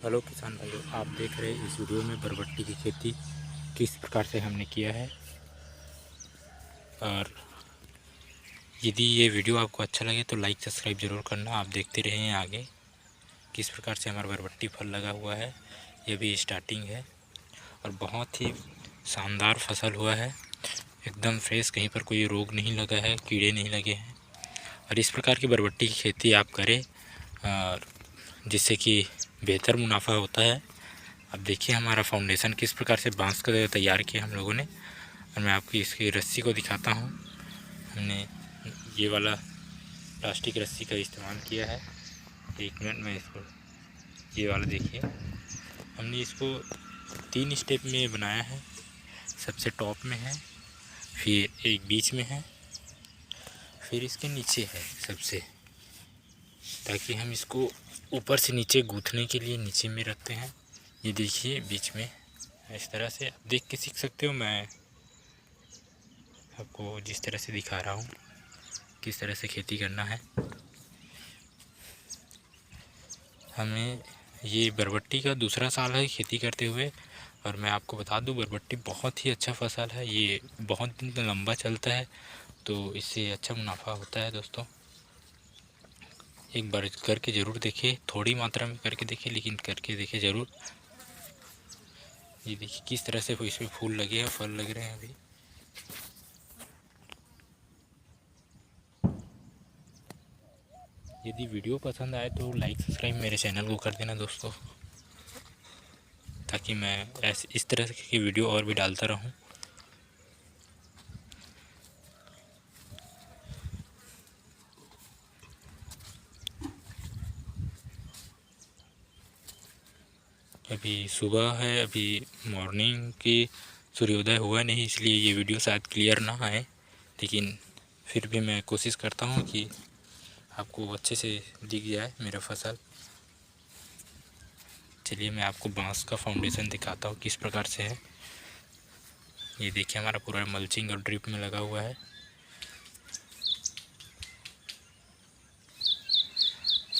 Hello किसान भाइयों, आप देख रहे हैं इस वीडियो में बरबट्टी की खेती किस प्रकार से हमने किया है। और यदि ये वीडियो आपको अच्छा लगे तो लाइक सब्सक्राइब ज़रूर करना। आप देखते रहें आगे किस प्रकार से हमारा बरबट्टी फल लगा हुआ है। ये भी स्टार्टिंग है और बहुत ही शानदार फसल हुआ है, एकदम फ्रेश, कहीं पर कोई रोग नहीं लगा है, कीड़े नहीं लगे हैं। और इस प्रकार की बरबट्टी की खेती आप करें और जिससे कि बेहतर मुनाफा होता है। अब देखिए हमारा फाउंडेशन किस प्रकार से बांस का तैयार किया हम लोगों ने। और मैं आपकी इसकी रस्सी को दिखाता हूँ। हमने ये वाला प्लास्टिक रस्सी का इस्तेमाल किया है। एक मिनट में इसको, ये वाला देखिए, हमने इसको 3 स्टेप में बनाया है। सबसे टॉप में है, फिर एक बीच में है, फिर इसके नीचे है सबसे, ताकि हम इसको ऊपर से नीचे गूंथने के लिए नीचे में रखते हैं। ये देखिए बीच में इस तरह से आप देख के सीख सकते हो। मैं आपको जिस तरह से दिखा रहा हूँ किस तरह से खेती करना है। हमें ये बरबट्टी का दूसरा साल है खेती करते हुए। और मैं आपको बता दूं, बरबट्टी बहुत ही अच्छा फसल है। ये बहुत दिन तक लंबा चलता है, तो इससे अच्छा मुनाफा होता है। दोस्तों एक बार करके ज़रूर देखिए, थोड़ी मात्रा में करके देखिए, लेकिन करके देखिए ज़रूर। ये देखिए किस तरह से इसमें फूल लगे हैं, फल लग रहे हैं अभी। यदि वीडियो पसंद आए तो लाइक सब्सक्राइब मेरे चैनल को कर देना दोस्तों, ताकि मैं ऐसे इस तरह की वीडियो और भी डालता रहूं। अभी सुबह है, अभी मॉर्निंग की सूर्योदय हुआ नहीं, इसलिए ये वीडियो शायद क्लियर ना आए, लेकिन फिर भी मैं कोशिश करता हूँ कि आपको अच्छे से दिख जाए मेरा फसल। चलिए मैं आपको बांस का फाउंडेशन दिखाता हूँ किस प्रकार से है। ये देखिए हमारा पूरा मल्चिंग और ड्रिप में लगा हुआ है।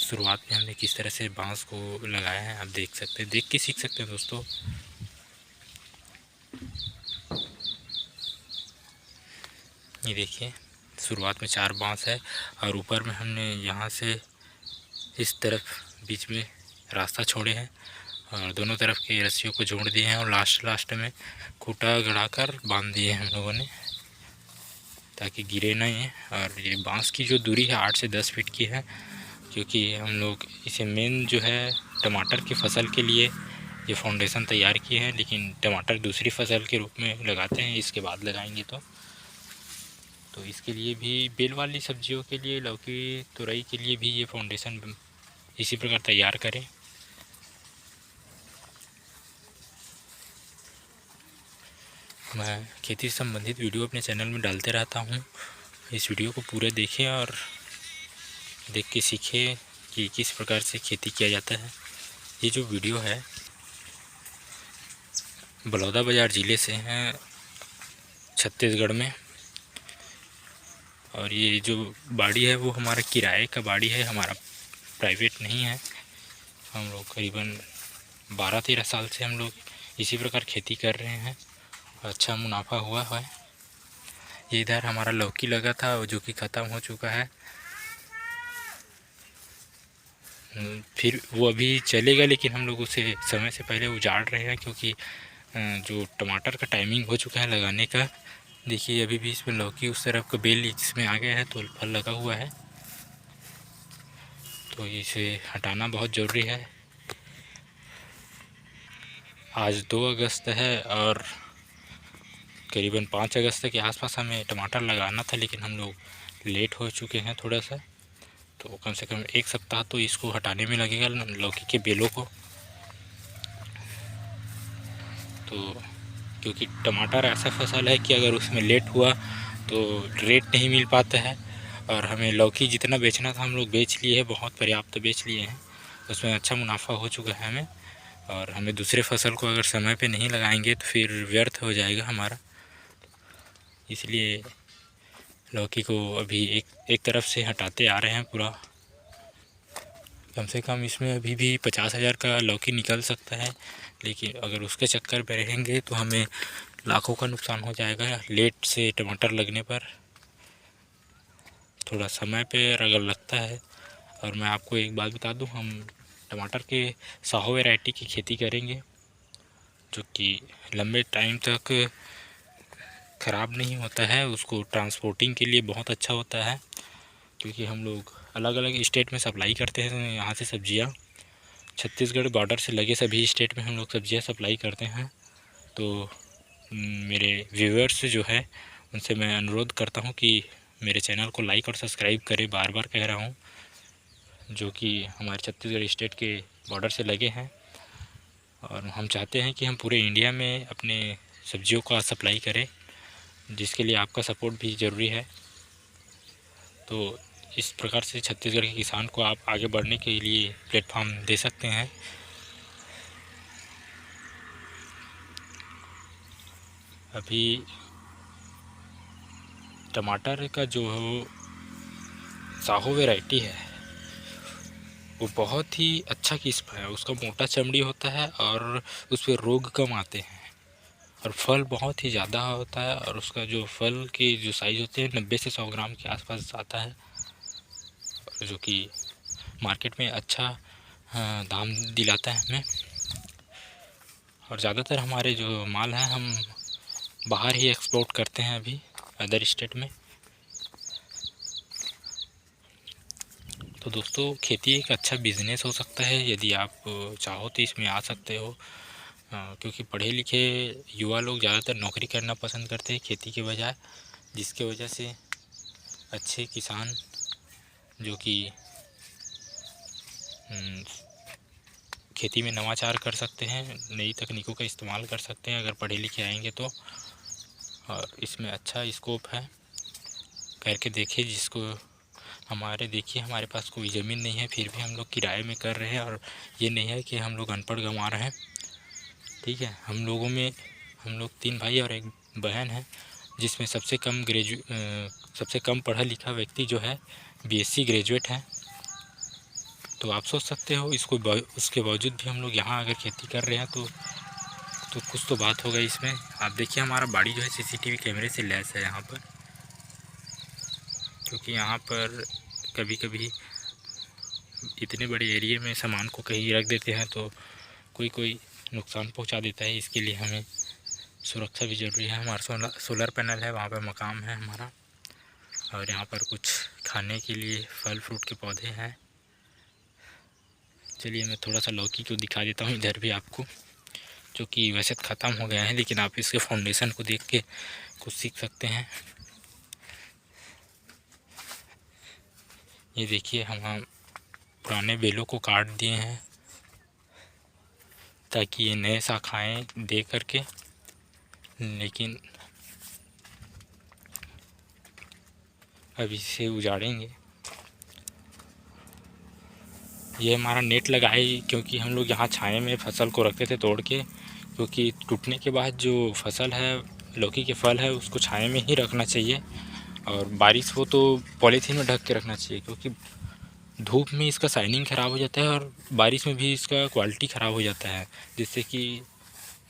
शुरुआत में हमने किस तरह से बांस को लगाया है आप देख सकते हैं, देख के सीख सकते हैं दोस्तों। ये देखिए शुरुआत में 4 बांस है और ऊपर में हमने यहाँ से इस तरफ बीच में रास्ता छोड़े हैं और दोनों तरफ की रस्सियों को जोड़ दिए हैं और लास्ट में खूंटा गड़ाकर बांध दिए हैं हम लोगों ने, ताकि गिरे नहीं। और ये बांस की जो दूरी है 8 से 10 फीट की है, क्योंकि हम लोग इसे मेन जो है टमाटर की फसल के लिए ये फाउंडेशन तैयार किए हैं, लेकिन टमाटर दूसरी फसल के रूप में लगाते हैं, इसके बाद लगाएंगे तो इसके लिए भी, बेल वाली सब्जियों के लिए, लौकी तुरई के लिए भी ये फाउंडेशन इसी प्रकार तैयार करें। मैं खेती से संबंधित वीडियो अपने चैनल में डालते रहता हूँ। इस वीडियो को पूरे देखें और देख के सीखें कि किस प्रकार से खेती किया जाता है। ये जो वीडियो है बलौदाबाजार ज़िले से हैं, छत्तीसगढ़ में। और ये जो बाड़ी है वो हमारा किराए का बाड़ी है, हमारा प्राइवेट नहीं है। हम लोग करीबन 12-13 साल से हम लोग इसी प्रकार खेती कर रहे हैं, अच्छा मुनाफा हुआ है। ये इधर हमारा लौकी लगा था जो कि ख़त्म हो चुका है। फिर वो अभी चलेगा, लेकिन हम लोग उसे समय से पहले उजाड़ रहे हैं, क्योंकि जो टमाटर का टाइमिंग हो चुका है लगाने का। देखिए अभी भी इसमें लौकी उस तरफ का बेल जिसमें आ गया है, तो फल लगा हुआ है, तो इसे हटाना बहुत ज़रूरी है। आज 2 अगस्त है और करीबन 5 अगस्त के आसपास हमें टमाटर लगाना था, लेकिन हम लोग लेट हो चुके हैं थोड़ा सा। तो कम से कम 1 सप्ताह तो इसको हटाने में लगेगा, लौकी के बेलों को। तो क्योंकि टमाटर ऐसा फसल है कि अगर उसमें लेट हुआ तो रेट नहीं मिल पाता है। और हमें लौकी जितना बेचना था हम लोग बेच लिए हैं, बहुत पर्याप्त बेच लिए हैं, उसमें अच्छा मुनाफा हो चुका है हमें। और हमें दूसरे फसल को अगर समय पे नहीं लगाएंगे तो फिर व्यर्थ हो जाएगा हमारा। इसलिए लौकी को अभी एक तरफ से हटाते आ रहे हैं पूरा। कम से कम इसमें अभी भी 50,000 का लौकी निकल सकता है, लेकिन अगर उसके चक्कर में रहेंगे तो हमें लाखों का नुकसान हो जाएगा। लेट से टमाटर लगने पर, थोड़ा समय पे अगर लगता है। और मैं आपको एक बात बता दूं, हम टमाटर के साहो वैरायटी की खेती करेंगे जो कि लंबे टाइम तक ख़राब नहीं होता है। उसको ट्रांसपोर्टिंग के लिए बहुत अच्छा होता है, क्योंकि हम लोग अलग अलग स्टेट में सप्लाई करते हैं यहाँ से सब्जियाँ। छत्तीसगढ़ बॉर्डर से लगे सभी स्टेट में हम लोग सब्जियाँ सप्लाई करते हैं। तो मेरे व्यूअर्स जो है उनसे मैं अनुरोध करता हूँ कि मेरे चैनल को लाइक और सब्सक्राइब करें, बार बार कह रहा हूँ, जो कि हमारे छत्तीसगढ़ स्टेट के बॉर्डर से लगे हैं। और हम चाहते हैं कि हम पूरे इंडिया में अपने सब्जियों का सप्लाई करें, जिसके लिए आपका सपोर्ट भी ज़रूरी है। तो इस प्रकार से छत्तीसगढ़ के किसान को आप आगे बढ़ने के लिए प्लेटफॉर्म दे सकते हैं। अभी टमाटर का जो साहो वैरायटी है वो बहुत ही अच्छा किस्म है। उसका मोटा चमड़ी होता है और उस पर रोग कम आते हैं, और फल बहुत ही ज़्यादा होता है। और उसका जो फल की जो साइज़ होते हैं 90 से 100 ग्राम के आसपास आता है, जो कि मार्केट में अच्छा दाम दिलाता है हमें। और ज़्यादातर हमारे जो माल है हम बाहर ही एक्सपोर्ट करते हैं अभी अदर स्टेट में। तो दोस्तों, खेती एक अच्छा बिज़नेस हो सकता है, यदि आप चाहो तो इसमें आ सकते हो। क्योंकि पढ़े लिखे युवा लोग ज़्यादातर नौकरी करना पसंद करते हैं खेती के बजाय, जिसके वजह से अच्छे किसान जो कि खेती में नवाचार कर सकते हैं, नई तकनीकों का इस्तेमाल कर सकते हैं अगर पढ़े लिखे आएंगे तो। और इसमें अच्छा स्कोप है, करके देखिए। जिसको देखिए हमारे पास कोई ज़मीन नहीं है, फिर भी हम लोग किराए में कर रहे हैं। और ये नहीं है कि हम लोग अनपढ़ गंवा रहे हैं, ठीक है। हम लोग 3 भाई और 1 बहन है, जिसमें सबसे कम पढ़ा लिखा व्यक्ति जो है BSc ग्रेजुएट है। तो आप सोच सकते हो उसके बावजूद भी हम लोग यहाँ अगर खेती कर रहे हैं तो कुछ तो बात होगा इसमें। आप देखिए हमारा बाड़ी जो है CCTV कैमरे से लैस है यहाँ पर, क्योंकि यहाँ पर कभी कभी इतने बड़े एरिया में सामान को कहीं रख देते हैं तो कोई नुकसान पहुँचा देता है। इसके लिए हमें सुरक्षा भी ज़रूरी है। हमारा सोलर पैनल है, वहाँ पर मकाम है हमारा। और यहाँ पर कुछ खाने के लिए फल फ्रूट के पौधे हैं। चलिए मैं थोड़ा सा लौकी को दिखा देता हूँ इधर भी आपको, जो कि वैसे तो ख़त्म हो गया है, लेकिन आप इसके फाउंडेशन को देख के कुछ सीख सकते हैं। ये देखिए हम पुराने बेलों को काट दिए हैं ताकि ये नए शाखाएँ दे करके, लेकिन अब इसे उजाड़ेंगे। ये हमारा नेट लगा है, क्योंकि हम लोग यहाँ छाए में फसल को रखते थे तोड़ के, क्योंकि टूटने के बाद जो फसल है, लौकी के फल है, उसको छाए में ही रखना चाहिए। और बारिश हो तो पॉलीथीन में ढक के रखना चाहिए, क्योंकि धूप में इसका शाइनिंग ख़राब हो जाता है और बारिश में भी इसका क्वालिटी ख़राब हो जाता है, जिससे कि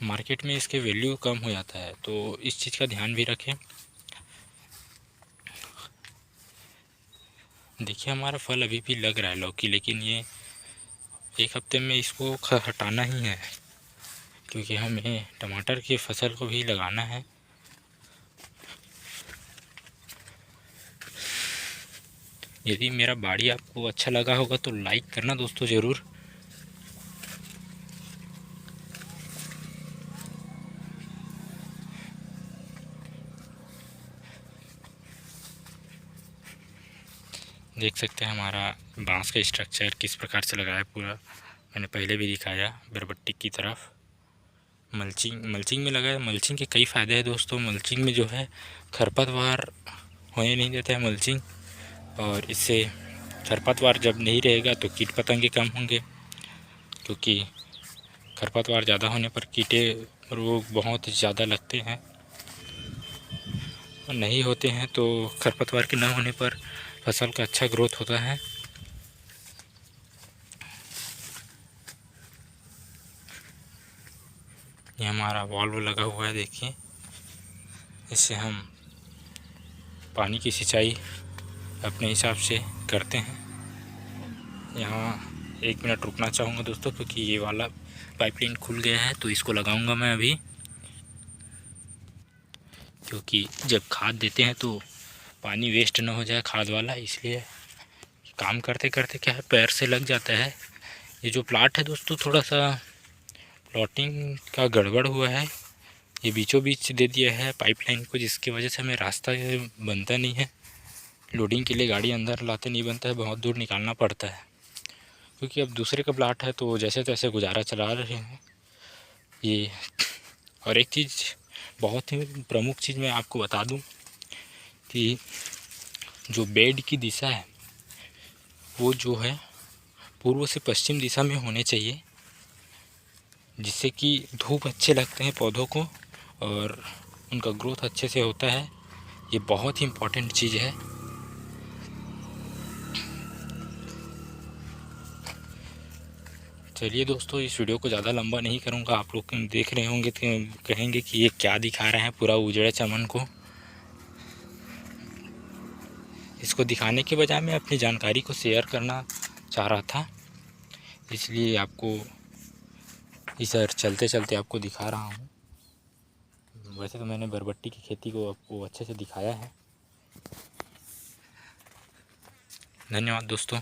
मार्केट में इसके वैल्यू कम हो जाता है। तो इस चीज़ का ध्यान भी रखें। देखिए हमारा फल अभी भी लग रहा है लौकी, लेकिन ये 1 हफ्ते में इसको हटाना ही है, क्योंकि हमें टमाटर की फसल को भी लगाना है। यदि मेरा बाड़ी आपको अच्छा लगा होगा तो लाइक करना दोस्तों ज़रूर। देख सकते हैं हमारा बांस का स्ट्रक्चर किस प्रकार से लगाया पूरा, मैंने पहले भी दिखाया बरबट्टी की तरफ। मल्चिंग में लगाया। मल्चिंग के कई फ़ायदे हैं दोस्तों। मल्चिंग में जो है खरपतवार होने नहीं देता है मल्चिंग, और इससे खरपतवार जब नहीं रहेगा तो कीट पतंगे कम होंगे, क्योंकि खरपतवार ज़्यादा होने पर कीटे रोग बहुत ज़्यादा लगते हैं, और नहीं होते हैं तो खरपतवार के न होने पर फसल का अच्छा ग्रोथ होता है। ये हमारा वाल्व लगा हुआ है, देखिए। इससे हम पानी की सिंचाई अपने हिसाब से करते हैं। यहाँ 1 मिनट रुकना चाहूँगा दोस्तों, क्योंकि ये वाला पाइपलाइन खुल गया है, तो इसको लगाऊंगा मैं अभी। क्योंकि जब खाद देते हैं तो पानी वेस्ट ना हो जाए खाद वाला, इसलिए काम करते करते क्या है पैर से लग जाता है। ये जो प्लाट है दोस्तों, थोड़ा सा प्लॉटिंग का गड़बड़ हुआ है। ये बीचों बीच दे दिया है पाइपलाइन को, जिसकी वजह से हमें रास्ता बनता नहीं है। लोडिंग के लिए गाड़ी अंदर लाते नहीं बनता है, बहुत दूर निकालना पड़ता है। क्योंकि अब दूसरे का प्लाट है तो जैसे तैसे गुजारा चला रहे हैं ये। और एक चीज़, बहुत ही प्रमुख चीज़ मैं आपको बता दूं कि जो बेड की दिशा है वो जो है पूर्व से पश्चिम दिशा में होने चाहिए, जिससे कि धूप अच्छे लगते हैं पौधों को और उनका ग्रोथ अच्छे से होता है। ये बहुत ही इम्पोर्टेंट चीज़ है। चलिए दोस्तों, इस वीडियो को ज़्यादा लंबा नहीं करूँगा। आप लोग देख रहे होंगे तो कहेंगे कि ये क्या दिखा रहे हैं पूरा उजड़ा चमन को। इसको दिखाने के बजाय मैं अपनी जानकारी को शेयर करना चाह रहा था, इसलिए आपको इस चलते चलते आपको दिखा रहा हूँ। वैसे तो मैंने बरबट्टी की खेती को आपको अच्छे से दिखाया है। धन्यवाद दोस्तों।